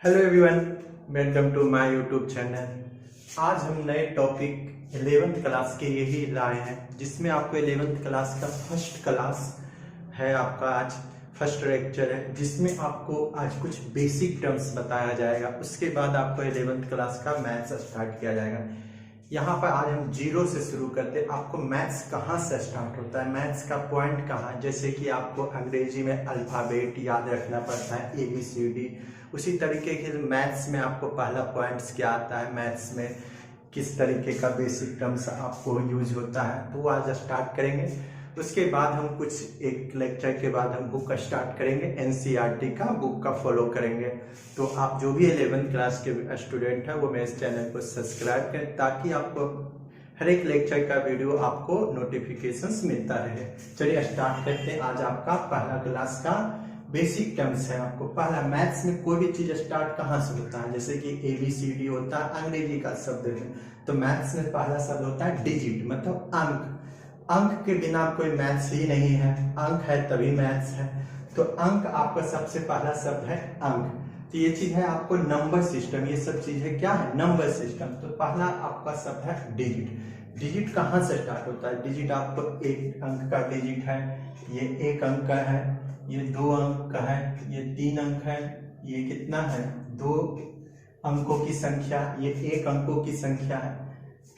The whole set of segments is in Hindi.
Hello everyone, welcome to my YouTube channel. आज हम नए टॉपिक 11th क्लास के लिए ही लाए हैं, जिसमें आपको 11th क्लास का फर्स्ट क्लास है। आपका आज फर्स्ट लेक्चर है, जिसमें आपको आज कुछ बेसिक टर्म्स बताया जाएगा। उसके बाद आपको 11th क्लास का मैथ्स स्टार्ट किया जाएगा। यहाँ पर आज हम जीरो से शुरू करते हैं। आपको मैथ्स कहाँ से स्टार्ट होता है, मैथ्स का पॉइंट कहाँ, जैसे कि आपको अंग्रेजी में अल्फ़ाबेट याद रखना पड़ता है, ABCD। उसी तरीके के मैथ्स में आपको पहला पॉइंट्स क्या आता है, मैथ्स में किस तरीके का बेसिक टर्म्स आपको यूज होता है, तो वो आज स्टार्ट करेंगे। उसके बाद हम कुछ एक लेक्चर के बाद हम बुक का स्टार्ट करेंगे, NCERT का बुक का फॉलो करेंगे। तो आप जो भी 11th क्लास के स्टूडेंट हैं वो मेरे इस चैनल को सब्सक्राइब करें, ताकि आपको हर एक लेक्चर का वीडियो आपको नोटिफिकेशंस मिलता रहे। चलिए स्टार्ट करते हैं। आज आपका पहला क्लास का बेसिक टर्म्स है। आपको पहला, मैथ्स में कोई भी चीज स्टार्ट कहाँ से होता है, जैसे कि ABCD होता है, अंग्रेजी का शब्द है, तो मैथ्स में पहला शब्द होता है डिजिट, मतलब अंक। अंक के बिना कोई मैथ्स ही नहीं है, अंक है तभी मैथ्स है। तो अंक आपका सबसे पहला शब्द है अंक। तो ये चीज है आपको नंबर सिस्टम, ये सब चीज है क्या है, नंबर सिस्टम। तो पहला आपका शब्द है डिजिट। डिजिट कहाँ से स्टार्ट होता है, डिजिट आपको एक अंक का डिजिट है, ये एक अंक का है, ये दो अंक का है, ये तीन अंक है, ये कितना है, दो अंकों की संख्या, ये एक अंकों की संख्या है,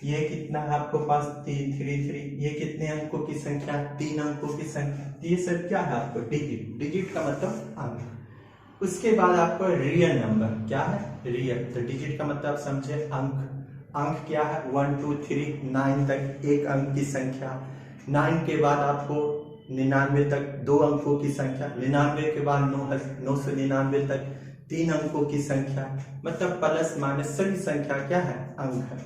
ये कितना है आपको पास, 3 ये कितने अंकों की संख्या, तीन अंकों की संख्या। ये सब क्या है आपको डिजिट। डिजिट का मतलब अंक। उसके बाद आपको रियल नंबर क्या है, रियल। तो डिजिट का मतलब समझे अंक। अंक क्या है, 1 2 3 9 तक एक अंक की संख्या। 9 के बाद आपको 99 तक दो अंकों की संख्या। 99 के बाद 999 तक तीन अंकों की संख्या। मतलब प्लस माइनस सभी संख्या क्या है, अंक है।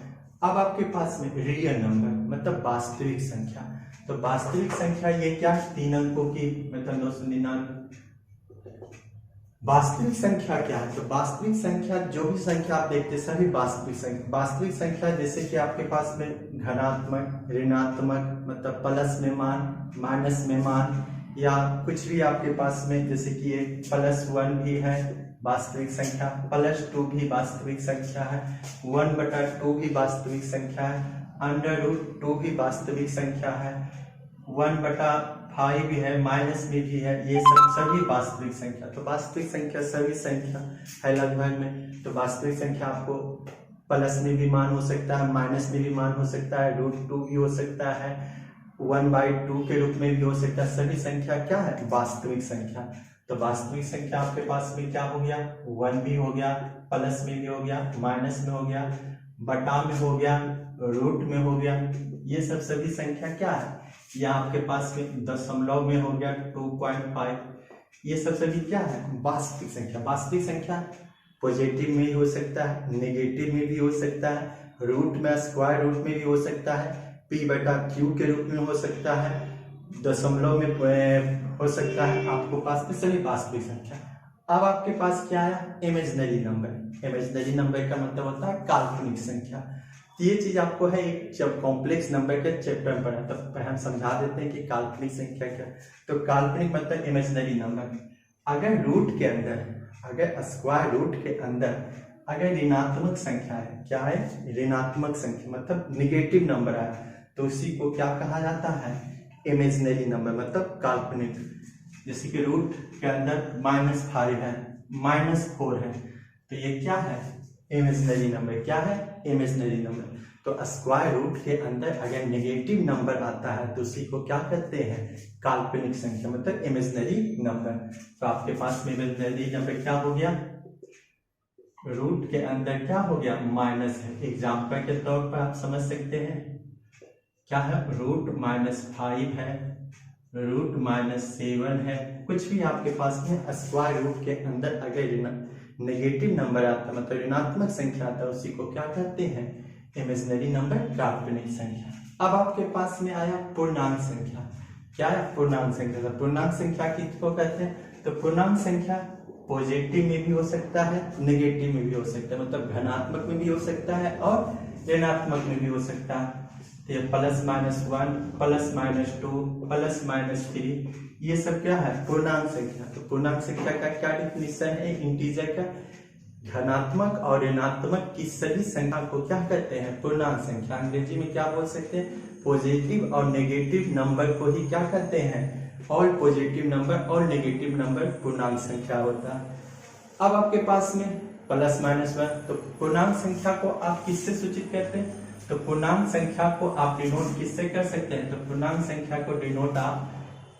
अब आपके पास में रियल नंबर मतलब वास्तविक संख्या। तो वास्तविक संख्या ये क्या, तीन अंकों की, मतलब 999। वास्तविक संख्या क्या है, तो वास्तविक संख्या जो भी संख्या आप देखते हैं सभी वास्तविक संख्या। वास्तविक संख्या जैसे कि आपके पास में धनात्मक, ऋणात्मक, मतलब प्लस में मान, माइनस में मान, या कुछ भी आपके पास में, जैसे कि ये +1 भी है वास्तविक संख्या, +2 भी वास्तविक संख्या है, 1/2 भी वास्तविक संख्या है, √2 भी वास्तविक संख्या है, 1/5 भी है, माइनस में भी है। ये सब सभी वास्तविक संख्या। तो वास्तविक संख्या सभी संख्या है लगभग में। तो वास्तविक संख्या आपको प्लस में भी मान हो सकता है, माइनस में भी मान हो सकता है, √2 भी हो सकता है, 1/2 के रूप में भी हो सकता है। सभी संख्या क्या है, वास्तविक संख्या। तो वास्तविक संख्या आपके पास में क्या हो गया, 1 भी हो गया, प्लस में भी हो गया, माइनस में हो गया, बटा में हो गया, रूट में हो गया। ये सब सभी संख्या क्या है, या आपके पास में दशमलव में हो गया 2.5। ये सब सभी क्या है, वास्तविक संख्या। वास्तविक संख्या पॉजिटिव में भी हो सकता है, नेगेटिव में भी हो सकता है, रूट में, स्क्वायर रूट में भी हो सकता है, P/Q के रूप में हो सकता है, दशमलव में हो सकता है। आपको पास में सभी वास्तविक संख्या। अब आपके पास क्या है, इमेजिनरी नंबर। इमेजिनरी नंबर का मतलब होता है काल्पनिक संख्या। ये चीज आपको है एक, जब कॉम्प्लेक्स नंबर के चैप्टर में पढ़ा, तब हम समझा देते हैं कि काल्पनिक संख्या क्या। तो काल्पनिक मतलब इमेजिनरी नंबर। अगर रूट के अंदर, अगर स्क्वायर रूट के अंदर अगर ऋणात्मक संख्या है, क्या है, ऋणात्मक संख्या मतलब निगेटिव नंबर है, तो उसी को क्या कहा जाता है, इमेजिनरी नंबर मतलब काल्पनिक। जैसे कि रूट के अंदर -5 है, -4 है, तो ये क्या है, इमेजिनरी नंबर। क्या है, इमेजिनरी नंबर। तो स्क्वायर रूट के अंदर अगर नेगेटिव नंबर आता है तो उसी को क्या कहते हैं, काल्पनिक संख्या मतलब इमेजिनरी नंबर। तो आपके पास में इमेजिनरी नंबर क्या हो गया, रूट के अंदर क्या हो गया, माइनस है। एग्जाम्पल के तौर पर आप समझ सकते हैं क्या है, √-5 है, √-7 है। कुछ भी आपके पास में स्क्वायर रूट के अंदर अगर नेगेटिव नंबर आता है, मतलब ऋणात्मक संख्या आता है, उसी को क्या कहते हैं, इमेजिनरी नंबर, काल्पनिक संख्या। अब आपके पास में आया पूर्णांक संख्या। क्या है, पूर्णांक संख्या। तो पूर्णांक संख्या किसको कहते हैं, तो पूर्णांक संख्या पॉजिटिव में भी हो सकता है, नेगेटिव में भी हो सकता है, मतलब धनात्मक में भी हो सकता है और ऋणात्मक में भी हो सकता है। तो ये +-1, +-2, +-3, ये सब क्या है, पूर्णांक संख्या। तो पूर्णांक संख्या का क्या डिफिनेशन है, इंटीजर का धनात्मक और ऋणात्मक की सभी संख्या को क्या कहते हैं? पूर्णांक संख्या। अंग्रेजी में क्या बोल सकते हैं? पॉजिटिव और नेगेटिव नंबर को ही क्या कहते हैं? ऑल पॉजिटिव नंबर और नेगेटिव नंबर पूर्णांक संख्या होता है। अब आपके पास में प्लस माइनस वन, तो पूर्णांक संख्या को आप किससे सूचित करते हैं? तो पूर्णांक संख्या को आप डिनोट किससे कर सकते हैं? तो पूर्णांक संख्या को डिनोट आप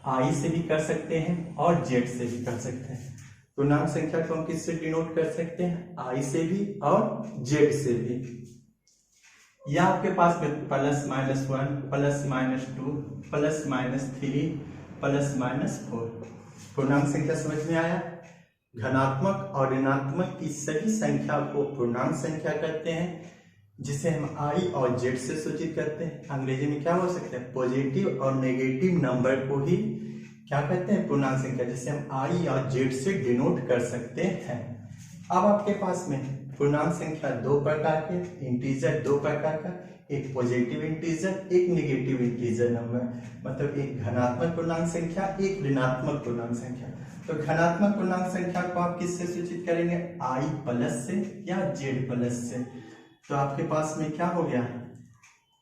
आई से भी कर सकते हैं और जेड से भी कर सकते हैं। पूर्णांक संख्या को हम किससे डिनोट कर सकते हैं? आई से भी और जेड से भी। या आपके पास में plus minus one, plus minus two, plus minus three, plus minus four. पूर्णांक संख्या समझ में आया? धनात्मक और ऋणात्मक की सभी संख्या को पूर्णांक संख्या कहते हैं, जिसे हम आई और जेड से सूचित करते हैं। अंग्रेजी में क्या बोल सकते हैं? पॉजिटिव और नेगेटिव नंबर को ही क्या कहते हैं? पूर्णांक संख्या, जिसे हम आई और जेड से डिनोट कर सकते हैं। अब आपके पास में पूर्णांक संख्या दो प्रकार के, इंटीजर दो प्रकार का, एक पॉजिटिव इंटीजर, एक नेगेटिव इंटीजर नंबर, मतलब एक धनात्मक पूर्णांक संख्या, एक ऋणात्मक पूर्णांक संख्या। तो धनात्मक पूर्णांक संख्या को आप किससे सूचित करेंगे? आई प्लस से या जेड प्लस से। तो आपके पास में क्या हो गया?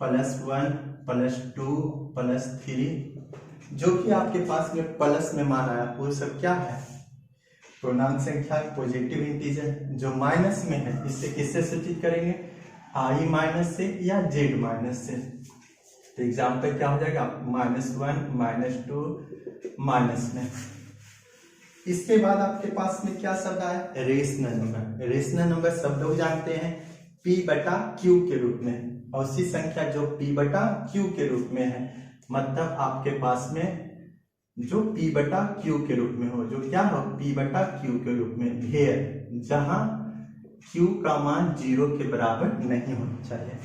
Plus one, plus two, plus three, जो कि आपके पास में प्लस में मान आया वो सब क्या है? पूर्णांक संख्या, पॉजिटिव इंटीजर। जो माइनस में है इससे किससे सूचित करेंगे? आई माइनस से या जेड माइनस से। तो एग्जाम्पल क्या हो जाएगा? Minus one, minus two, minus में। इसके बाद आपके पास में क्या शब्द आया? Rational number. रेशनल नंबर सब लोग जानते हैं P बटा Q के रूप में, और उसी संख्या जो P बटा Q के रूप में है, मतलब आपके पास में जो P बटा Q के रूप में हो, जो क्या हो? P बटा Q के रूप में, वेयर जहां Q का मान 0 के बराबर नहीं होना चाहिए।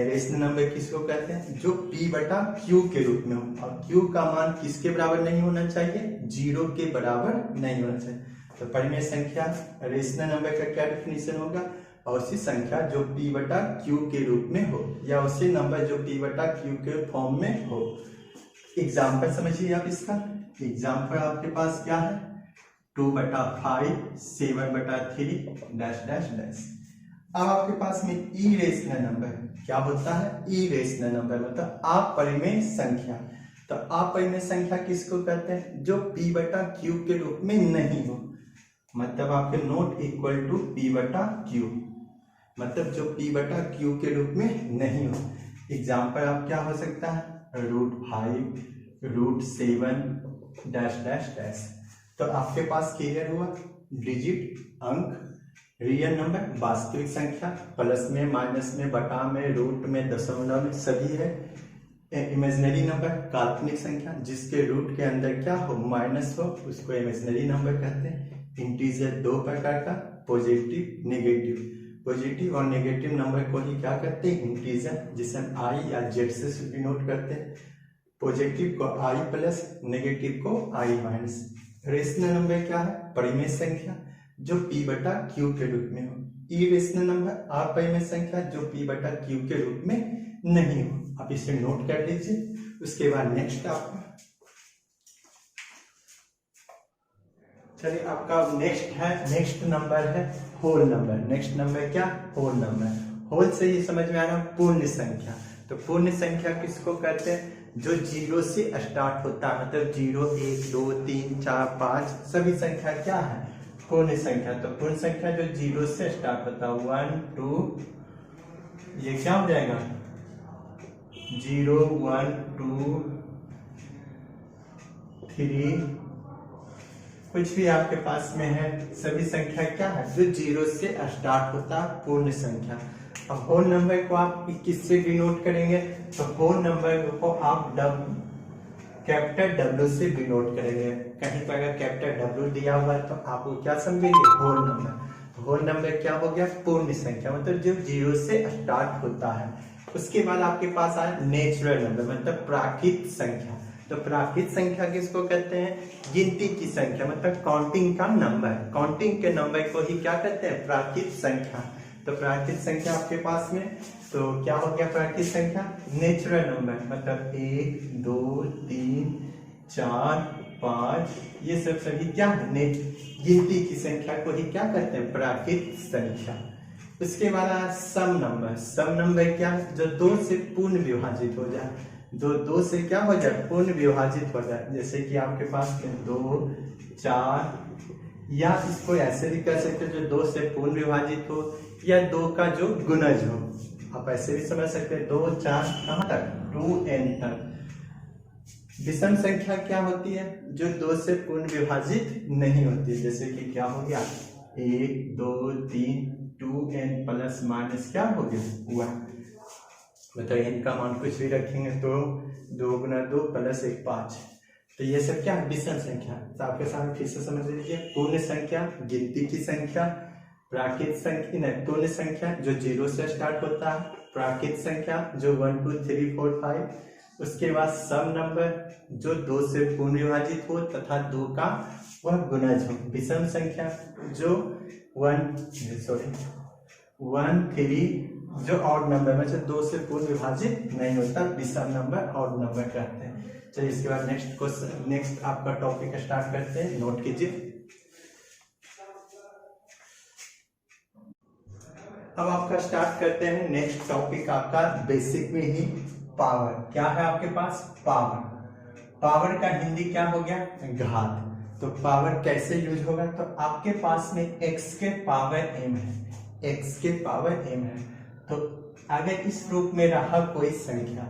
रेशनल नंबर किसको कहते हैं? जो P बटा Q के रूप में हो, और Q का मान किसके बराबर नहीं होना चाहिए? 0 के बराबर नहीं होना चाहिए। तो परिमेय संख्या, रेशनल नंबर का क्या डेफिनेशन होगा? और उसी संख्या जो P बटा Q के रूप में हो, या उसी नंबर जो P बटा Q के फॉर्म में हो। एग्जाम्पल समझिए आप इसका। एग्जाम्पल आपके पास क्या है? 2/5, 7/3 डैश डैश डैश। अब आपके पास में इरेशनल नंबर क्या होता है? इरेशनल नंबर मतलब अपरिमेय संख्या। तो अपरिमेय संख्या किसको कहते हैं? जो P बटा Q के रूप में नहीं हो, मतलब आपके नॉट इक्वल टू P बटा Q, मतलब जो P बटा Q के रूप में नहीं हो। एग्जाम्पल आप क्या हो सकता है? √5, √7 डैश डैश डैश। तो आपके पास क्लियर हुआ? डिजिट, अंक, रियल नंबर वास्तविक संख्या, प्लस में, माइनस में, बटा में, रूट में, दशमलव में सभी है। इमेजिनरी नंबर काल्पनिक संख्या, जिसके रूट के अंदर क्या हो? माइनस हो, उसको इमेजिनरी नंबर कहते हैं। इंटीजर दो प्रकार का, पॉजिटिव, नेगेटिव। पॉजिटिव और नेगेटिव नंबर को ही क्या करते हैं? इंटीजर, जिसे हम आई या जेड से डिनोट करते हैं। पॉजिटिव को आई प्लस, नेगेटिव को आई माइनस। रेशनल नंबर क्या है? परिमेय संख्या जो P बटा Q के रूप में हो। इरेशनल नंबर अपरिमेय संख्या जो P बटा Q के रूप में नहीं हो। आप इसे नोट कर लीजिए। उसके बाद नेक्स्ट आपका, चलिए आपका नेक्स्ट नंबर है होल नंबर। नेक्स्ट नंबर क्या? Whole number. होल से ही समझ में आ रहा है पूर्ण संख्या। तो पूर्ण संख्या किसको कहते हैं? जो 0 से स्टार्ट होता है, मतलब 0, 1, 2, 3, 4, 5 सभी संख्या क्या है? पूर्ण संख्या। तो पूर्ण संख्या जो 0 से स्टार्ट होता है, 1, 2, ये क्या हो जाएगा? 0, 1, 2, 3, कुछ भी आपके पास में है, सभी संख्या क्या है? जो 0 से स्टार्ट होता है, पूर्ण संख्या। अब होल नंबर को आप किससे डिनोट करेंगे? तो होल नंबर को आप कैपिटल W से डिनोट करेंगे। कहीं पर अगर कैपिटल W दिया हुआ है तो आप वो क्या समझेंगे? Whole number. होल नंबर क्या हो गया? पूर्ण संख्या, मतलब जो 0 से स्टार्ट होता है। उसके बाद आपके पास आया नेचुरल नंबर, मतलब प्राकृतिक संख्या। तो प्राकृतिक संख्या किसको कहते हैं? गिनती की संख्या, मतलब काउंटिंग का नंबर। काउंटिंग के नंबर को ही क्या कहते हैं? प्राकृतिक संख्या। तो प्राकृतिक संख्या आपके पास में तो क्या हो गया? प्राकृतिक संख्या नेचुरल नंबर, मतलब 1, 2, 3, 4, 5, ये सब सभी क्या है, गिनती की संख्या को ही क्या कहते हैं, प्राकृत संख्या। उसके बाद सम नंबर। सम नंबर क्या है, जो 2 से पूर्ण विभाजित हो जाए, जो 2 से क्या हो जाए, पूर्ण विभाजित हो जाए। जैसे कि आपके पास में 2, 4, या इसको ऐसे भी कर सकते हो जो 2 से पूर्ण विभाजित हो, या 2 का जो गुणज हो। आप ऐसे भी समझ सकते हैं 2, 4 कहाँ तक, 2n तक। विषम संख्या क्या होती है, जो 2 से पूर्ण विभाजित नहीं होती। जैसे कि क्या हो गया, 1, 2, 3, 2n प्लस माइनस क्या हो गया 1। मतलब इनका मान कुछ भी रखेंगे तो 2 गुना 2 प्लस 1 5। तो ये सब क्या है, विषम संख्या। तो आपके सामने फिर से समझ लीजिए, पूर्ण संख्या गिनती की संख्या, प्राकृत संख्या नहीं, पूर्ण संख्या जो 0 से स्टार्ट होता है, प्राकृत संख्या जो 1, 2, 3, 4, 5। उसके बाद सम नंबर जो 2 से पूर्ण विभाजित हो तथा 2 का वह गुणज हो। विषम संख्या जो 1, 3 जो ऑड नंबर मतलब 2 से पूर्ण विभाजित नहीं होता, विषम नंबर ऑड नंबर कहते हैं। चलिए इसके बाद नेक्स्ट क्वेश्चन, नेक्स्ट आपका टॉपिक स्टार्ट करते हैं, नोट कीजिए। अब आपका स्टार्ट करते हैं नेक्स्ट टॉपिक आपका बेसिक में ही पावर। क्या है आपके पास, पावर। पावर का हिंदी क्या हो गया, घात। तो पावर कैसे यूज होगा, तो आपके पास में x के पावर m है, x के पावर m है। तो अगर इस रूप में रहा कोई संख्या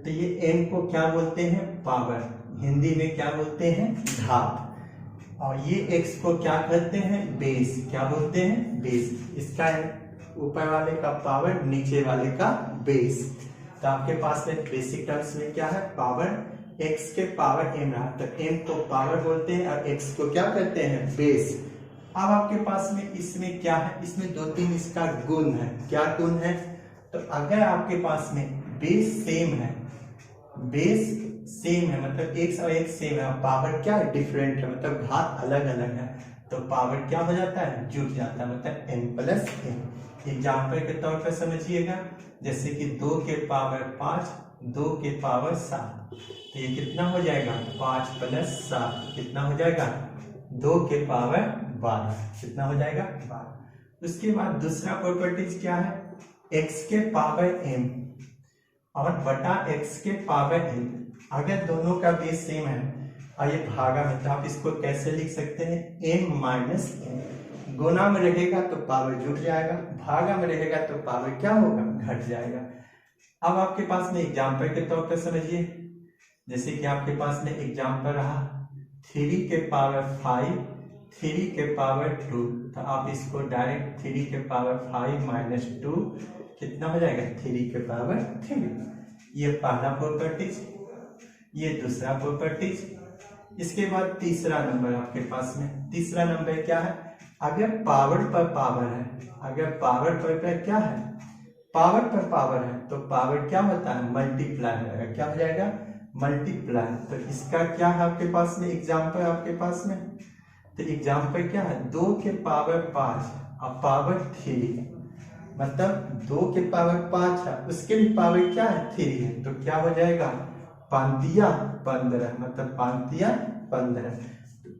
तो ये m को क्या बोलते हैं, पावर, हिंदी में क्या बोलते हैं, घात। और ये x को क्या कहते हैं, बेस। क्या बोलते हैं, बेस। इसका ऊपर वाले का पावर, नीचे वाले का बेस। तो आपके पास में बेसिक टर्म्स में क्या है, पावर, x के पावर m रहा तो m को पावर बोलते हैं और x को क्या कहते हैं, बेस। अब आपके पास में इसमें क्या है, इसमें 2-3 इसका गुण है। क्या गुण है, तो अगर आपके पास में बेस सेम है, बेस सेम है मतलब x और x सेम है, पावर क्या है, डिफरेंट है, मतलब घात अलग अलग है, तो पावर क्या हो जाता है, जुट जाता है, मतलब n प्लस n। एग्जाम्पल के तौर पर समझिएगा, जैसे कि 2 के पावर 5, 2 के पावर 7, तो ये कितना हो जाएगा, 5 प्लस 7 कितना हो जाएगा, 2 के पावर 12, कितना हो जाएगा, 12। उसके बाद दूसरा प्रॉपर्टीज क्या है, x के पावर m और बटा x के पावर n। अगर दोनों का बेस सेम है और ये भागा में, तो आप इसको कैसे लिख सकते हैं, m माइनस n। गुना में रहेगा तो पावर जुड़ जाएगा, भागा में रहेगा तो पावर क्या होगा, घट जाएगा। अब आपके पास में एग्जाम्पल के तौर पर समझिए, जैसे कि आपके पास में एग्जाम्पल रहा 3 के पावर 5, 3 के पावर 2, तो आप इसको डायरेक्ट 3 के पावर 5 माइनस 2 कितना हो जाएगा, 3 के पावर 3। ये पहला प्रॉपर्टीज, ये दूसरा प्रॉपर्टीज। इसके बाद तीसरा नंबर आपके पास में, तीसरा नंबर क्या है, अगर पावर पर पावर है, अगर पावर पर क्या है, पावर पर पावर है, तो पावर क्या होता है, मल्टीप्लाई हो जाएगा। क्या हो जाएगा, मल्टीप्लाई। तो इसका क्या है आपके पास में एग्जाम्पल, आपके पास में तो एग्जाम्पल क्या है, 2 के पावर 5 और पावर 3, मतलब 2 के पावर 5 है, उसके भी पावर क्या है, 3 है, तो क्या हो जाएगा, 5 15, मतलब 5 15।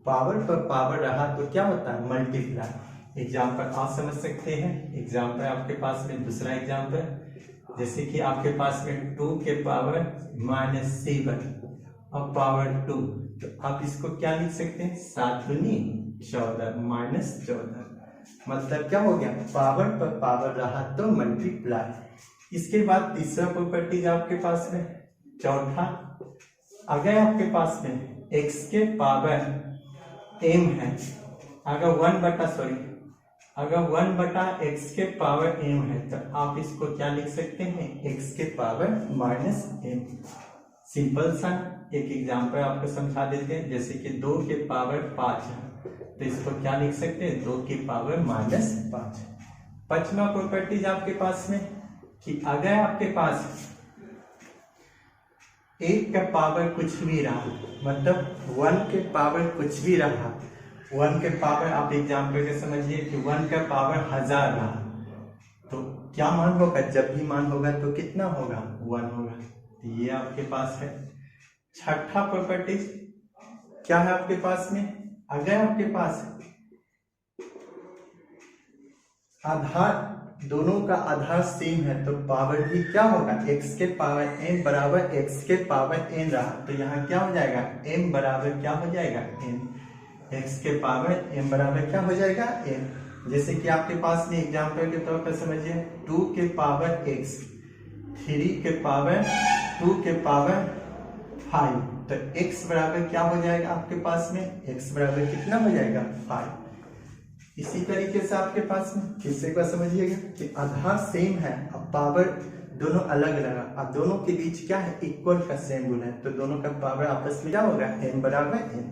पावर पर पावर रहा तो क्या होता है, मल्टीप्लाई। एग्जाम्पल आप समझ सकते हैं, एग्जाम्पल आपके पास में दूसरा एग्जाम्पल, जैसे कि आपके पास में 2 के पावर -7 और पावर 2, तो आप इसको क्या लिख सकते हैं, 7 दूनी 14 माइनस 14, मतलब क्या हो गया, पावर पर पावर रहा तो मल्टीप्लाई। इसके बाद तीसरा प्रॉपर्टीज आपके पास में, चौथा, अगर आपके पास में x के पावर m है, अगर 1/x के पावर m है, तो आप इसको क्या लिख सकते हैं, x के पावर -m। सिंपल सा एक एग्जांपल आपको समझा देते हैं, जैसे कि 2 के पावर 5 है, तो इसको क्या लिख सकते हैं, 2 के पावर -5। पांचवा प्रॉपर्टीज आपके पास में कि अगर आपके पास 1 का पावर कुछ भी रहा, मतलब 1 के पावर कुछ भी रहा, 1 के पावर आप एग्जाम्पल के समझिए कि 1 का पावर 1000 रहा, तो क्या मान होगा, जब भी मान होगा तो कितना होगा, 1 होगा। तो ये आपके पास है। छठा प्रॉपर्टीज, क्या है आपके पास में, अगर आपके पास आधार दोनों का आधार सेम है तो पावर भी क्या होगा, x के पावर n बराबर x के पावर n रहा, तो यहाँ क्या हो जाएगा, m बराबर क्या हो जाएगा n, x के पावर m बराबर क्या हो जाएगा n। जैसे कि आपके पास में एग्जांपल के तौर पर समझिए 2 के पावर x, 3 के पावर 2 के पावर 5, तो x बराबर क्या हो जाएगा आपके पास में, x बराबर कितना हो जाएगा 5। इसी तरीके से आपके पास में किससे का समझिएगा कि आधार सेम है, अब पावर दोनों अलग अलग है, अब दोनों के बीच क्या है, इक्वल का सेम गुण है, तो दोनों का पावर आपस में क्या होगा, n बराबर n।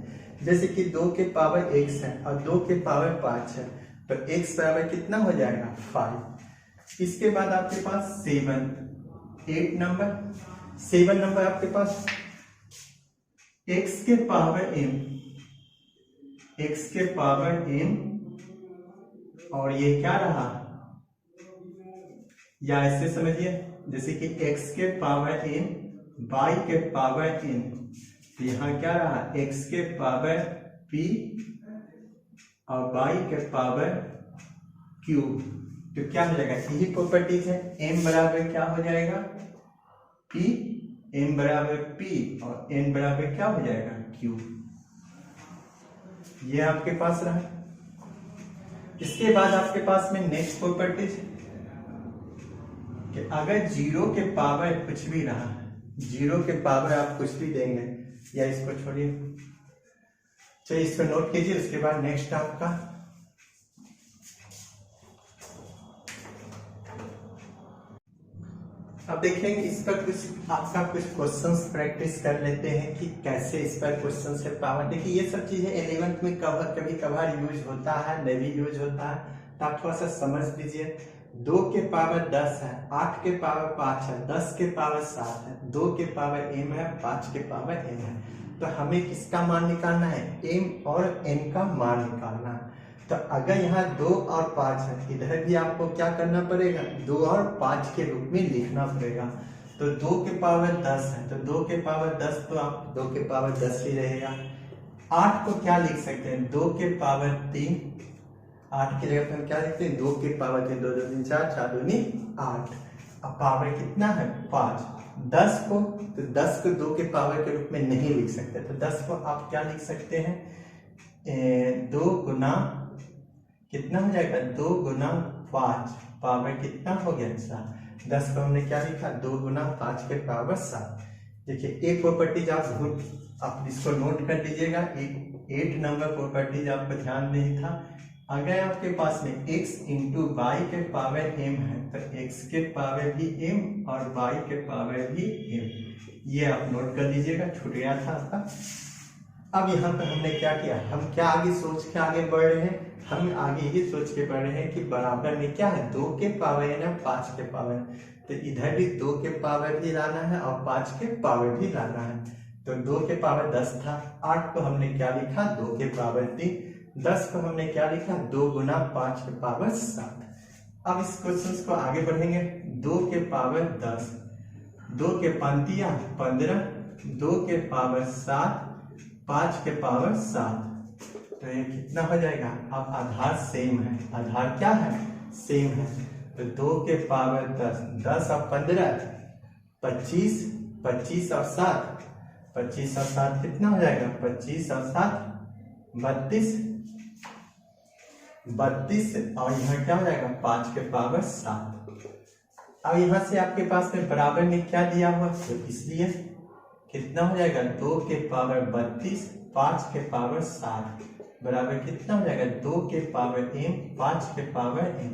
जैसे कि 2 के पावर x है और 2 के पावर 5 है, तो x बराबर कितना हो जाएगा 5। इसके बाद आपके पास 8 नंबर आपके पास x के पावर m और ये क्या रहा, या ऐसे समझिए जैसे कि x के पावर n y के पावर n, तो यहाँ क्या रहा, x के पावर p और y के पावर q, तो क्या हो जाएगा, यही प्रॉपर्टीज है, m बराबर क्या हो जाएगा p, m बराबर p और n बराबर क्या हो जाएगा q, ये आपके पास रहा। इसके बाद आपके पास में नेक्स्ट प्रॉपर्टीज कि अगर 0 के पावर कुछ भी रहा, 0 के पावर आप कुछ भी देंगे, या इसको छोड़िए, चलिए इसको नोट कीजिए। उसके बाद नेक्स्ट आपका अब देखेंगे इस पर कुछ आपका कुछ क्वेश्चंस प्रैक्टिस कर लेते हैं कि कैसे इस पर क्वेश्चंस है पावर। देखिए ये सब चीजें 11th में कभी कभार यूज होता है, नहीं यूज होता है, तो आप थोड़ा सा समझ लीजिए। 2 के पावर 10 है, 8 के पावर 5 है, 10 के पावर 7 है, 2 के पावर m है, 5 के पावर n है, तो हमें किसका मान निकालना है, m और n का मान निकालना है। तो अगर यहाँ 2 और 5 है, इधर भी आपको क्या करना पड़ेगा, 2 और 5 के रूप में लिखना पड़ेगा। तो 2 के पावर 10 है, तो 2 के पावर 10 तो आप 2 के पावर 10 ही रहेगा। 8 को क्या लिख सकते हैं, 2 के पावर 3, 8 की जगह पर हम क्या लिखते हैं, 2 के पावर 3, 2 2 3 4, 4 2 8, अब पावर कितना है 5। 10 को, तो 10 को 2 के पावर के रूप में नहीं लिख सकते, तो 10 को आप क्या लिख सकते हैं, 2 गुना कितना हो जाएगा, 2 गुना 5, पावर कितना हो गया 7। 10 को हमने क्या लिखा, 2 गुना 5 के पावर 7। देखिए एक प्रॉपर्टीज आप इसको नोट कर लीजिएगा, 8 नंबर प्रॉपर्टीज आपको ध्यान नहीं था। अगर आपके पास में x इंटू वाई के पावर m है, तो x के पावर भी m और y के पावर भी m, ये आप नोट कर लीजिएगा, छूट गया था आपका। अब यहाँ पर हमने क्या किया, हम क्या आगे सोच के आगे बढ़ रहे हैं, हम आगे ये सोच के बढ़ रहे हैं कि बराबर में क्या है, 2 के पावर है ना 5 के पावर, तो इधर भी 2 के पावर भी लाना है और 5 के पावर भी लाना है। तो 2 के पावर 10 था, 8 को हमने क्या लिखा, 2 के पावर 3, 10 को हमने क्या लिखा, 2 गुना 5 के पावर 7। अब इस क्वेश्चन को आगे बढ़ेंगे, 2 के पावर 10, 2 के 5 15, 2 के पावर 7, 5 के पावर 7, तो ये कितना हो जाएगा, अब आधार सेम है, आधार क्या है सेम है, तो 2 के पावर 10, 10 और 15 25, 25 और 7, 25 और 7 कितना हो जाएगा, 25 और 7 32, 32 और यहाँ क्या हो जाएगा 5 के पावर 7। अब यहाँ से आपके पास में बराबर में क्या दिया हुआ, तो इसलिए कितना हो जाएगा, 2 के पावर 32, 5 के पावर 7 बराबर कितना हो जाएगा, 2 के पावर m, 5 के पावर m,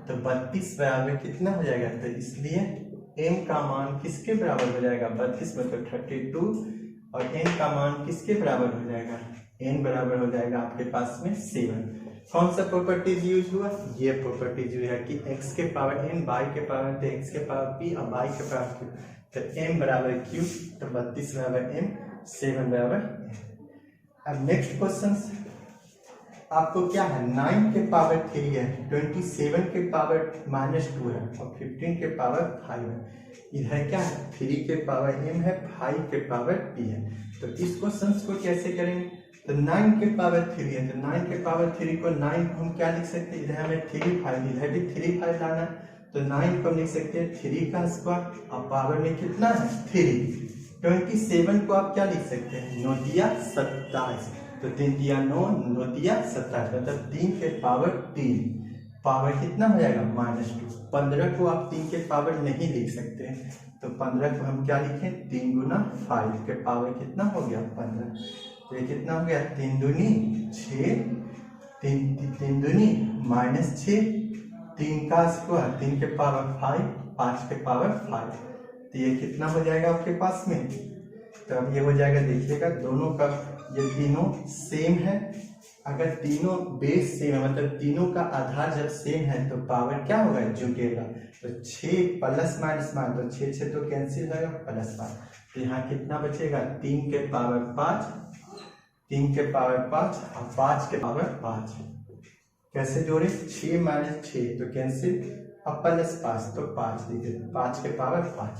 तो 32 बराबर कितना हो जाएगा, तो इसलिए m का मान किसके बराबर हो जाएगा, 32 मतलब 32, और n का मान किसके बराबर हो जाएगा, n बराबर हो जाएगा आपके पास में 7। कौन सा प्रॉपर्टीज यूज हुआ, ये प्रॉपर्टीज यूज है कि x के पावर n, y के पावर तो x के पावर p और y के पावर q, तो m बराबर q, तो 32 बराबर m, 7 बराबर m। अब नेक्स्ट क्वेश्चन, आपको क्या है 9 के पावर 3 है, 27 के पावर -2 है और 15 के पावर 5 है। इधर क्या है 3 के पावर m है, 5 के पावर p है। तो इस क्वेश्चन को कैसे करेंगे, तो 9 के पावर 3 है, तो 9 के पावर 3 को 9 को हम क्या लिख सकते हैं, इधर हमें 3 5, इधर भी 3 5 लाना है, तो 9 को हम लिख सकते हैं 3 का स्क्वायर और पावर में कितना है 3। 27 को आप क्या लिख सकते हैं 9 दिया 27, तो 3 दिया 9, 9 दिया 27, मतलब 3 के पावर 3, पावर कितना हो जाएगा -2। 15 को आप 3 के पावर नहीं लिख सकते, तो 15 को हम क्या लिखें 3 गुना 5 के पावर कितना हो गया 15, तो ये कितना हो गया 3 दूनी 6, 3 दूनी -6, 3 का स्क्वायर 3 के पावर 5, 5 के पावर 5, तो ये कितना हो जाएगा आपके पास में, तो अब ये हो जाएगा देखिएगा दोनों का, ये तीनों सेम है, अगर तीनों बेस सेम है मतलब तीनों का आधार जब सेम है तो पावर क्या होगा जुटेगा, तो 6 प्लस माइनस मान, तो 6 6 तो कैंसिल होगा प्लस 5, तो यहाँ कितना बचेगा 3 के पावर 5, 3 के पावर 5 और 5 के पावर 5, कैसे जोड़े 6 - 6 तो कैंसिल, अब प्लस 5 तो 5 लिखे 5 के पावर 5।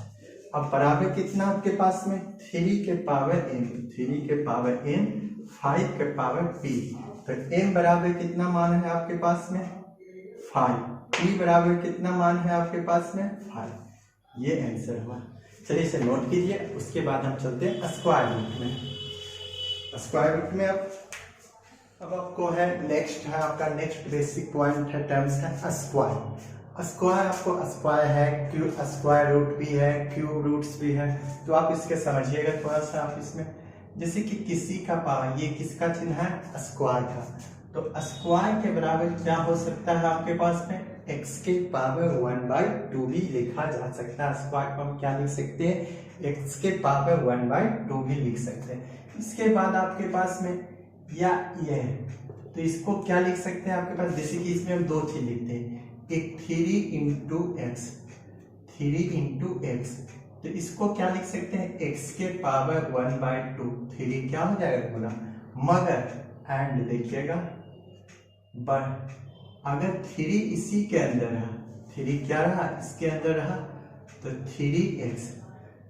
अब बराबर कितना आपके पास में 3 के पावर m, 3 के पावर m, 5 के पावर p, तो m बराबर कितना मान है आपके पास में 5, p बराबर कितना मान है आपके पास में 5, ये आंसर हुआ। चलिए इसे नोट कीजिए, उसके बाद हम चलते हैं स्क्वायर रूट में। स्क्वायर रूट में अब आपको है नेक्स्ट है आपका नेक्स्ट बेसिक पॉइंट है टर्म्स है स्क्वायर। स्क्वायर आपको स्क्वायर है, क्यूब स्क्वायर रूट भी है, क्यूब रूट्स भी है, तो आप इसके समझिएगा थोड़ा सा। आप इसमें जैसे कि किसी का पावर, ये किसका चिन्ह है स्क्वायर का, तो स्क्वायर के बराबर क्या हो सकता है आपके पास में x के पावर 1/2 भी लिखा जा सकता है। स्क्वायर को हम क्या लिख सकते हैं x के पावर 1/2 भी लिख सकते हैं। इसके बाद आपके पास में या ये है, तो इसको क्या लिख सकते हैं आपके पास, जैसे कि इसमें हम दो चीज लिखते हैं, एक 3 इंटू एक्स, 3 इंटू एक्स, तो इसको क्या लिख सकते हैं x के पावर 1/2, 3 क्या हो जाएगा पूरा, मगर एंड देखिएगा बट अगर 3 इसी के अंदर रहा, 3 क्या रहा इसके अंदर रहा, तो 3x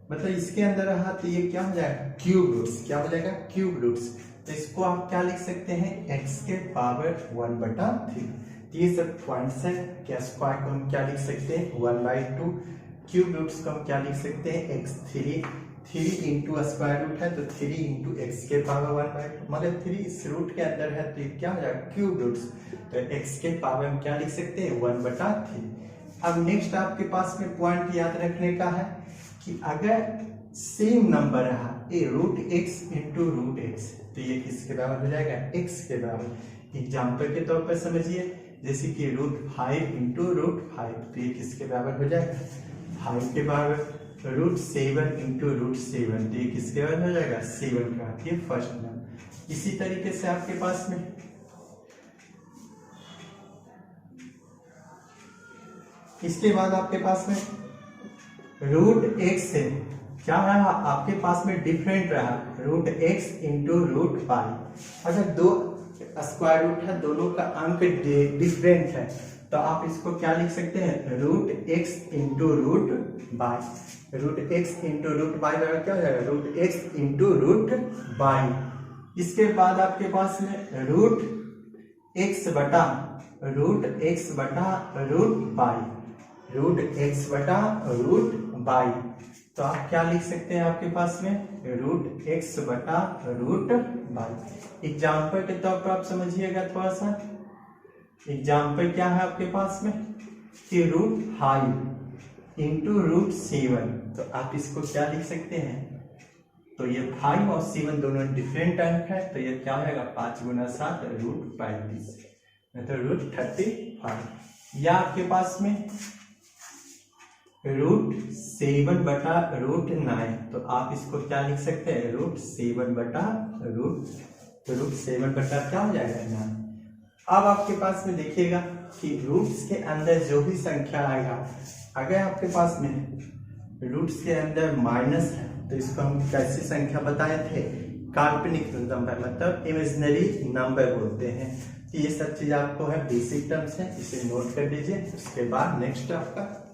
मतलब इसके अंदर रहा, तो ये क्या हो जाएगा क्यूब रूट्स, क्या हो जाएगा क्यूब रूट्स, तो इसको आप क्या लिख सकते हैं x के पावर 1/3। ये सब पॉइंट्स हैं कि स्क्वायर को हम क्या लिख सकते हैं 1/2, क्यूब रूट्स को हम क्या लिख सकते हैं x, 3 इंटू स्क्वायर रूट है तो 3 इंटू एक्स के पावर 1/2, मगर 3 इस रूट के अंदर है तो ये क्या हो जाएगा क्यूब रूट्स, तो x के पावर हम क्या लिख सकते हैं 1/3। अब नेक्स्ट आपके पास में पॉइंट याद रखने का है कि अगर सेम नंबर रहा a root x into root x, तो ये किसके बराबर हो जाएगा x के बराबर। एग्जाम्पल के तौर पर समझिए, जैसे कि √5 इंटू √5, तो ये किसके बराबर हो जाएगा 5 के बराबर। √7 इंटू √7, तो ये किसके बराबर हो जाएगा 7 का, ये फर्स्ट नंबर। इसी तरीके से आपके पास में इसके बाद आपके पास में √x से क्या रहा आपके पास में डिफरेंट रहा, √x इंटू √5। अगर दो स्क्वायर रूट है, दोनों का अंक डिफरेंट है, तो आप इसको क्या लिख सकते हैं √x into √y, √x into √y बराबर क्या हो जाएगा √x इंटू √y। इसके बाद आपके पास में √x बटा √y, तो आप क्या लिख सकते हैं आपके पास में √x बटा √y। एग्जाम्पल के तौर पर आप समझिएगा थोड़ा सा, एग्जाम्पल क्या है आपके पास में कि √5 इंटू √7, तो आप इसको क्या लिख सकते हैं, तो ये 5 और 7 दोनों डिफरेंट अंक है, तो ये क्या होगा 5 गुना 7 √35, मतलब √35। या आपके पास में √7 बटा √9, तो आप इसको क्या लिख सकते हैं √7 बटा √7 बटा क्या हो जाएगा 9। अब आपके पास में देखिएगा कि रूट्स के अंदर जो भी संख्या आएगा, अगर आपके पास में रूट्स के अंदर माइनस है तो इसको हम कैसी संख्या बताए थे, काल्पनिक नंबर, मतलब इमेजिनरी नंबर बोलते हैं। कि ये सब चीज आपको है बेसिक टर्म्स है, इसे नोट कर लीजिए। उसके बाद नेक्स्ट आपका